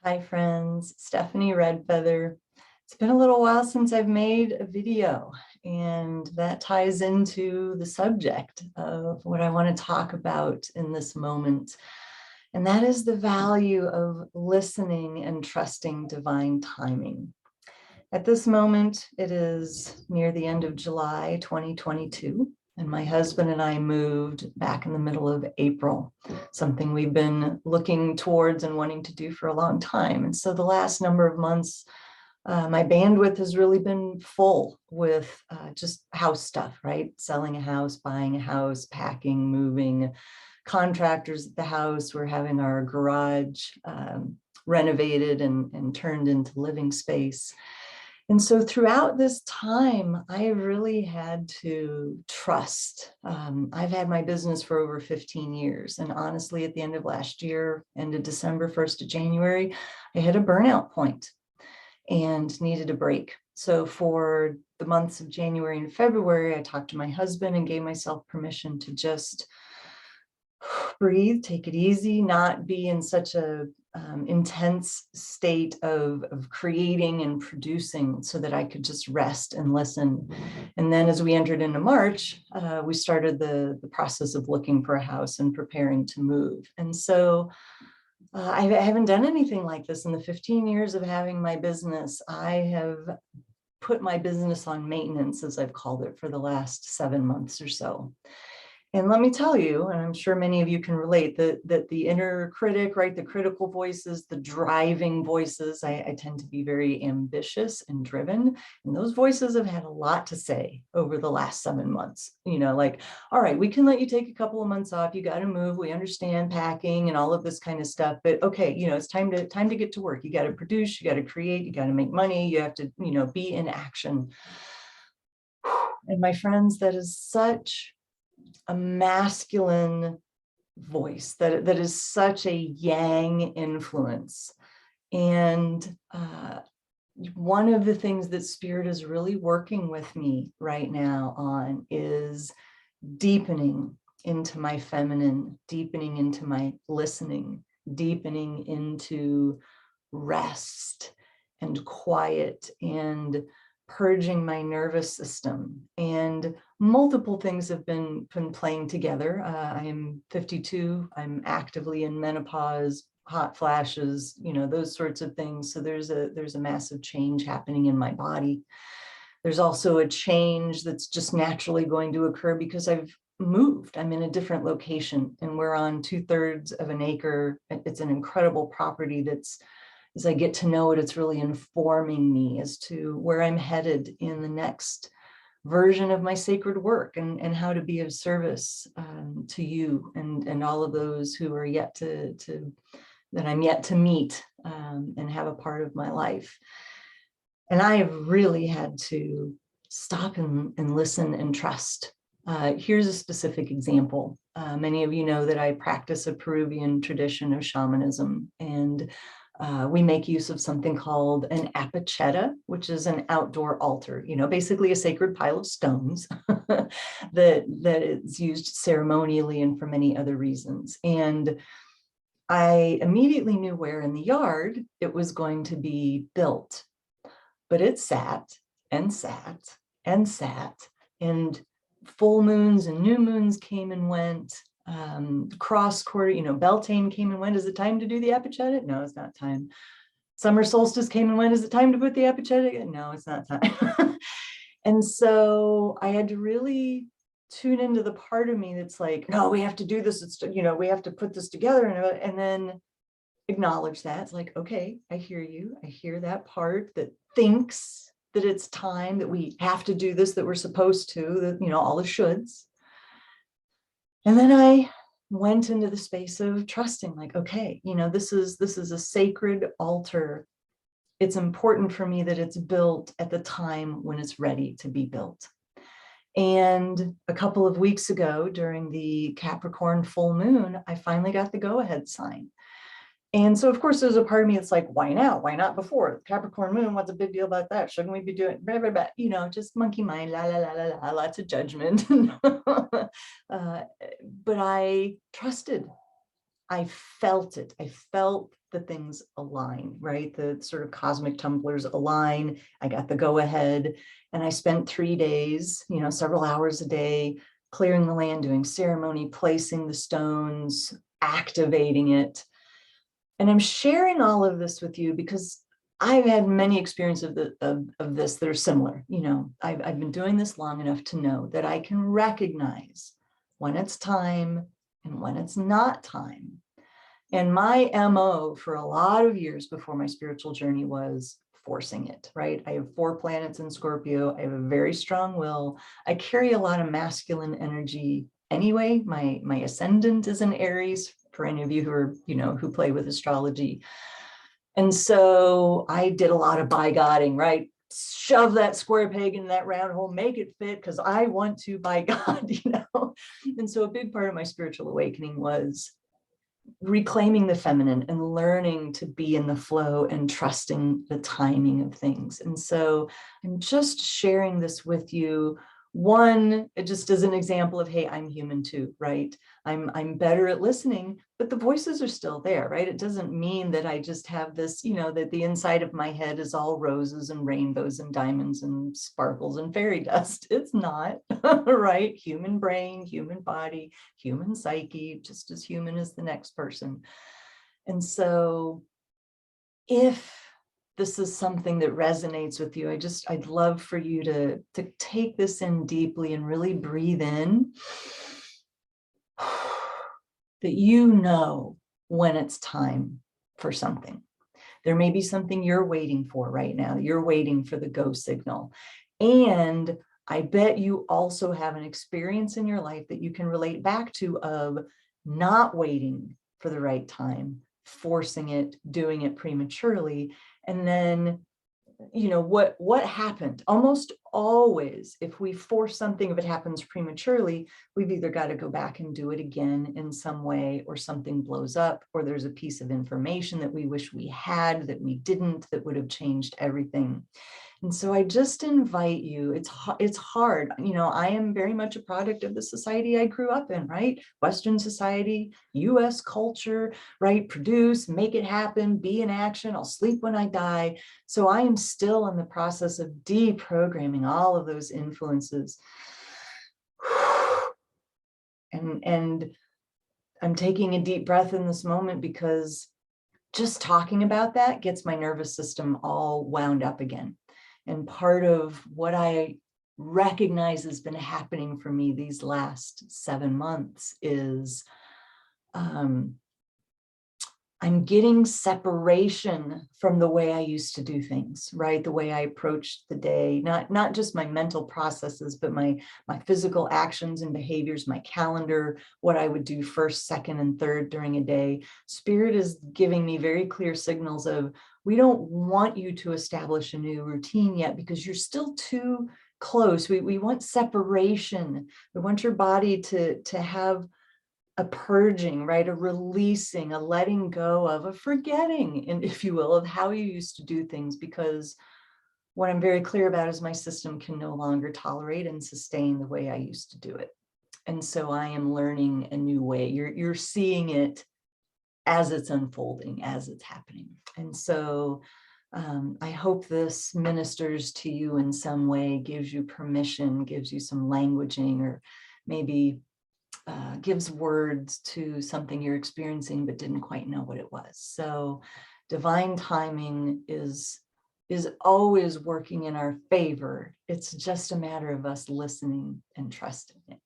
Hi friends, Stephanie Redfeather. It's been a little while since I've made a video, and that ties into the subject of what I want to talk about in this moment. And that is the value of listening and trusting divine timing. At this moment, it is near the end of July 2022, and my husband and I moved back in the middle of April, something we've been looking towards and wanting to do for a long time. And so the last number of months, my bandwidth has really been full with just house stuff, right? Selling a house, buying a house, packing, moving, contractors at the house. We're having our garage renovated and turned into living space. And so throughout this time, I really had to trust. I've had my business for over 15 years. And honestly, at the end of last year, end of December, 1st of January, I hit a burnout point and needed a break. So for the months of January and February, I talked to my husband and gave myself permission to just breathe, take it easy, not be in such a intense state of creating and producing, so that I could just rest and listen. And then as we entered into March, we started the process of looking for a house and preparing to move. And so I haven't done anything like this in the 15 years of having my business. I have put my business on maintenance, as I've called it, for the last 7 months or so. And let me tell you, and I'm sure many of you can relate, that the inner critic, right, the critical voices, the driving voices, I tend to be very ambitious and driven. And those voices have had a lot to say over the last 7 months. You know, like, all right, we can let you take a couple of months off. You got to move. We understand packing and all of this kind of stuff. But okay, you know, it's time to get to work. You got to produce, you got to create, you got to make money. You have to, you know, be in action. And my friends, that is such a masculine voice, that is such a yang influence. And one of the things that Spirit is really working with me right now on is deepening into my feminine, deepening into my listening, deepening into rest and quiet and purging my nervous system. And multiple things have been playing together. I am 52. I'm actively in menopause, hot flashes, you know, those sorts of things. So there's a massive change happening in my body. There's also a change that's just naturally going to occur because I've moved. I'm in a different location, and we're on 2/3 of an acre. It's an incredible property that's, as I get to know it, it's really informing me as to where I'm headed in the next version of my sacred work, and how to be of service to you and all of those who are yet that I'm yet to meet and have a part of my life. And I have really had to stop and listen and trust. Here's a specific example. Many of you know that I practice a Peruvian tradition of shamanism, and we make use of something called an apacheta, which is an outdoor altar, you know, basically a sacred pile of stones that is used ceremonially and for many other reasons. And I immediately knew where in the yard it was going to be built, but it sat and sat and sat, and full moons and new moons came and went. Cross quarter, you know, Beltane came and went. Is it time to do the apacheta? No, it's not time. Summer solstice came and went. Is it time to put the apacheta? No, it's not time. And so I had to really tune into the part of me that's like, no, we have to do this. It's, you know, we have to put this together, and then acknowledge that. It's like, okay, I hear you. I hear that part that thinks that it's time, that we have to do this, that we're supposed to, that, you know, all the shoulds. And then I went into the space of trusting, like, okay, you know, this is a sacred altar. It's important for me that it's built at the time when it's ready to be built. And a couple of weeks ago, during the Capricorn full moon, I finally got the go-ahead sign. And so, of course, there's a part of me that's like, why now? Why not before? Capricorn moon, what's the big deal about that? Shouldn't we be doing blah, blah, blah, you know, just monkey mind, la, la, la, la, la, lots of judgment. But I trusted. I felt it. I felt the things align, right? The sort of cosmic tumblers align. I got the go ahead, and I spent 3 days, several hours a day, clearing the land, doing ceremony, placing the stones, activating it. And I'm sharing all of this with you because I've had many experiences of this that are similar. I've been doing this long enough to know that I can recognize when it's time and when it's not time. And my MO for a lot of years before my spiritual journey was forcing it, right? I have 4 planets in Scorpio. I have a very strong will. I carry a lot of masculine energy anyway. My ascendant is in Aries, for any of you who are, who play with astrology. And so I did a lot of by godding, right? Shove that square peg in that round hole, make it fit because I want to by God, And so a big part of my spiritual awakening was reclaiming the feminine and learning to be in the flow and trusting the timing of things. And so I'm just sharing this with you. One, it just as an example of, hey, I'm human too, right? I'm better at listening, but the voices are still there, right? It doesn't mean that I just have this, that the inside of my head is all roses and rainbows and diamonds and sparkles and fairy dust. It's not, right? Human brain, human body, human psyche, just as human as the next person. And so if this is something that resonates with you, I'd love for you to take this in deeply and really breathe in that when it's time for something. There may be something you're waiting for right now. You're waiting for the go signal. And I bet you also have an experience in your life that you can relate back to of not waiting for the right time, forcing it, doing it prematurely. And then, what happened? Almost always, if we force something, if it happens prematurely, we've either got to go back and do it again in some way, or something blows up, or there's a piece of information that we wish we had that we didn't, that would have changed everything. And so I just invite you, it's hard. I am very much a product of the society I grew up in, right? Western society, US culture, right? Produce, make it happen, be in action, I'll sleep when I die. So I am still in the process of deprogramming all of those influences. And I'm taking a deep breath in this moment because just talking about that gets my nervous system all wound up again. And part of what I recognize has been happening for me these last 7 months is I'm getting separation from the way I used to do things, right? The way I approached the day, not just my mental processes, but my physical actions and behaviors, my calendar, what I would do first, second, and third during a day. Spirit is giving me very clear signals of, we don't want you to establish a new routine yet because you're still too close. We want separation. We want your body to have a purging, right? A releasing, a letting go of, a forgetting, and if you will, of how you used to do things, because what I'm very clear about is my system can no longer tolerate and sustain the way I used to do it. And so I am learning a new way. You're seeing it as it's unfolding, as it's happening. And so I hope this ministers to you in some way, gives you permission, gives you some languaging, or maybe gives words to something you're experiencing but didn't quite know what it was. So divine timing is always working in our favor. It's just a matter of us listening and trusting it.